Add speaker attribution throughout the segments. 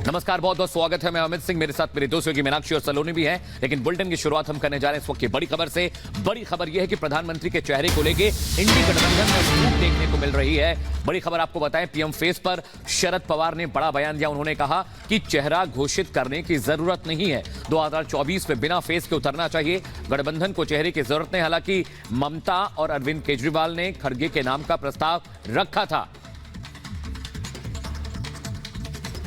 Speaker 1: नमस्कार, बहुत बहुत स्वागत है। मैं अमित सिंह, मेरे साथ मेरे दोस्तों की मीनाक्षी और सलोनी भी हैं। लेकिन बुलेटिन की शुरुआत हम करने जा रहे हैं इस वक्त की बड़ी खबर से। बड़ी खबर यह है कि प्रधानमंत्री के चेहरे को लेकर इंडी गठबंधन में फूट देखने को मिल रही है। बड़ी खबर आपको बताएं, पीएम फेस पर शरद पवार ने बड़ा बयान दिया। उन्होंने कहा कि चेहरा घोषित करने की जरूरत नहीं है, 2024 में बिना फेस के उतरना चाहिए। गठबंधन को चेहरे की जरूरत नहीं। हालांकि ममता और अरविंद केजरीवाल ने खड़गे के नाम का प्रस्ताव रखा था।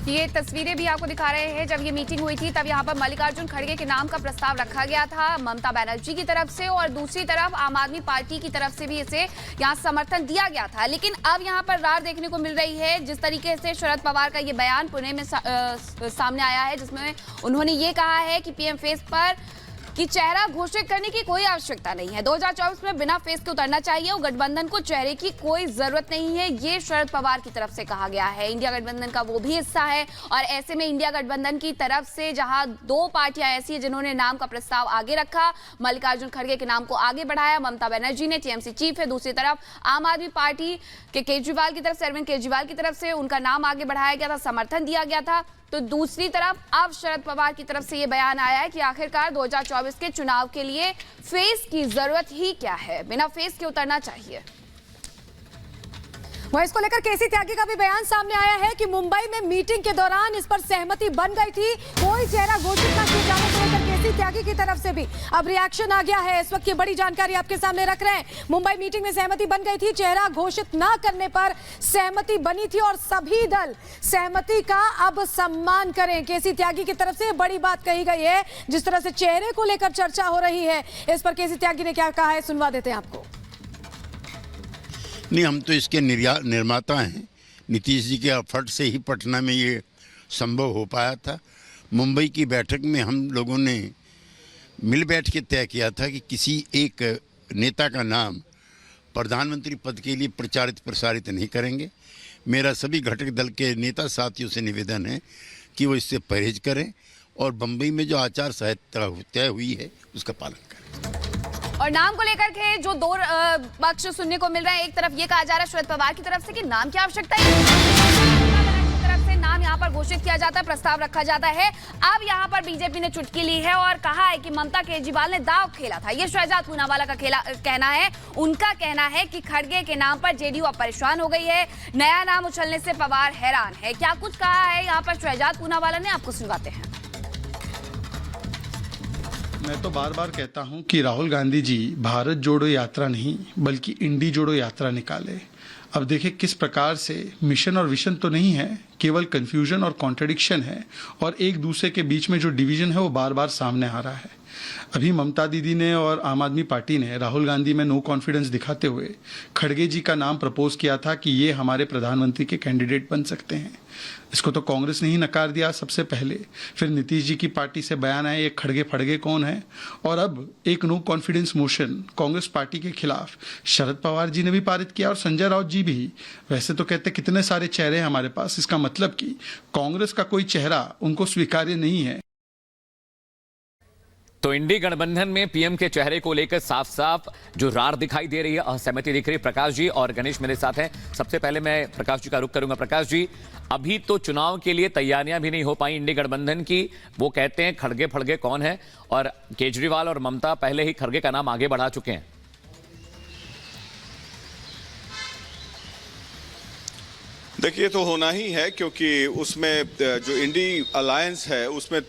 Speaker 2: ये तस्वीरें भी आपको दिखा रहे हैं। जब ये मीटिंग हुई थी तब यहाँ पर मल्लिकार्जुन खड़गे के नाम का प्रस्ताव रखा गया था, ममता बनर्जी की तरफ से, और दूसरी तरफ आम आदमी पार्टी की तरफ से भी इसे यहाँ समर्थन दिया गया था। लेकिन अब यहाँ पर रार देखने को मिल रही है। जिस तरीके से शरद पवार का ये बयान पुणे में सामने आया है, जिसमें उन्होंने ये कहा है कि पीएम फेस पर कि चेहरा घोषित करने की कोई आवश्यकता नहीं है, 2024 में बिना फेस के उतरना चाहिए और गठबंधन को चेहरे की कोई जरूरत नहीं है। ये शरद पवार की तरफ से कहा गया है। इंडिया गठबंधन का वो भी हिस्सा है और ऐसे में इंडिया गठबंधन की तरफ से जहां दो पार्टियां ऐसी है जिन्होंने नाम का प्रस्ताव आगे रखा, मल्लिकार्जुन खड़गे के नाम को आगे बढ़ाया, ममता बनर्जी ने, टीएमसी चीफ है, दूसरी तरफ आम आदमी पार्टी के केजरीवाल की तरफ से, अरविंद केजरीवाल की तरफ से उनका नाम आगे बढ़ाया गया था, समर्थन दिया गया था। तो दूसरी तरफ अब शरद पवार की तरफ से ये बयान आया है कि आखिरकार 2024 के चुनाव के लिए फेस की जरूरत ही क्या है, बिना फेस के उतरना चाहिए।
Speaker 3: वह इसको लेकर केसी त्यागी का भी बयान सामने आया है कि मुंबई में मीटिंग के दौरान इस पर सहमति बन गई थी, कोई चेहरा घोषित न किए जाने को लेकर केसी त्यागी की तरफ से भी अब रिएक्शन आ गया है। इस वक्त की बड़ी जानकारी आपके सामने रख रहे हैं। मुंबई मीटिंग में सहमति बन गई थी, चेहरा घोषित न करने पर सहमति बनी थी और सभी दल सहमति का अब सम्मान करें। केसी त्यागी की तरफ से बड़ी बात कही गई है। जिस तरह से चेहरे को लेकर चर्चा हो रही है, इस पर केसी त्यागी ने क्या कहा है, सुनवा देते हैं आपको।
Speaker 4: नहीं, हम तो इसके निर्माता हैं। नीतीश जी के एफर्ट से ही पटना में ये संभव हो पाया था। मुंबई की बैठक में हम लोगों ने मिल बैठ के तय किया था कि किसी एक नेता का नाम प्रधानमंत्री पद के लिए प्रचारित प्रसारित नहीं करेंगे। मेरा सभी घटक दल के नेता साथियों से निवेदन है कि वो इससे परहेज करें और बम्बई में जो आचार संहिता तय हुई है उसका पालन करें।
Speaker 2: और नाम को लेकर के जो दो पक्ष सुनने को मिल रहा है, एक तरफ ये कहा जा रहा है शरद पवार की तरफ से कि नाम की आवश्यकता है, की तरफ से नाम यहाँ पर घोषित किया जाता है, प्रस्ताव रखा जाता है। अब यहाँ पर बीजेपी ने चुटकी ली है और कहा है कि ममता केजरीवाल ने दांव खेला था। ये शहजाद पूनावाला का कहना है। उनका कहना है कि खड़गे के नाम पर जेडीयू अब परेशान हो गई है, नया नाम उछलने से पवार हैरान है। क्या कुछ कहा है यहाँ पर शहजाद पूनावाला ने, आपको सुनवाते हैं।
Speaker 5: मैं तो बार बार कहता हूं कि राहुल गांधी जी भारत जोड़ो यात्रा नहीं बल्कि इंडी जोड़ो यात्रा निकाले। अब देखिए किस प्रकार से मिशन और विशन तो नहीं है, केवल कंफ्यूजन और कॉन्ट्रडिक्शन है और एक दूसरे के बीच में जो डिवीजन है वो बार बार सामने आ रहा है। अभी ममता दीदी ने और आम आदमी पार्टी ने राहुल गांधी में नो कॉन्फिडेंस दिखाते हुए खड़गे जी का नाम प्रपोज किया था कि ये हमारे प्रधानमंत्री के कैंडिडेट बन सकते हैं। इसको तो कांग्रेस ने ही नकार दिया सबसे पहले, फिर नीतीश जी की पार्टी से बयान आया ये खड़गे फड़गे कौन है, और अब एक no confidence motion Congress party के खिलाफ शरद पवार जी ने भी पारित किया और संजय राउत जी भी। वैसे तो कहते कितने सारे चेहरे हैं हमारे पास, इसका मतलब कि कांग्रेस का कोई चेहरा उनको स्वीकार्य नहीं है।
Speaker 1: तो इंडी गठबंधन में पीएम के चेहरे को लेकर साफ साफ जो रार दिखाई दे रही है, असहमति दिख रही है। प्रकाश जी और गणेश मेरे साथ हैं। सबसे पहले मैं प्रकाश जी का रुख करूंगा। प्रकाश जी, अभी तो चुनाव के लिए तैयारियां भी नहीं हो पाई इंडी गठबंधन की। वो कहते हैं खड़गे फड़गे कौन है, और केजरीवाल और ममता पहले ही खड़गे का नाम आगे बढ़ा चुके हैं।
Speaker 6: देखिए, तो होना ही है क्योंकि उसमें जो इंडी अलायंस है उसमें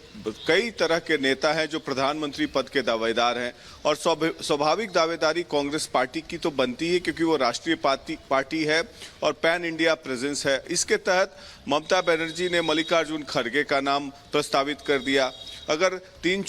Speaker 6: कई तरह के नेता हैं जो प्रधानमंत्री पद के दावेदार हैं और स्वाभाविक दावेदारी कांग्रेस पार्टी की तो बनती है क्योंकि वो राष्ट्रीय पार्टी है और पैन इंडिया प्रेजेंस है। इसके तहत ममता बनर्जी ने मल्लिकार्जुन खड़गे का नाम प्रस्तावित कर दिया। अगर तीन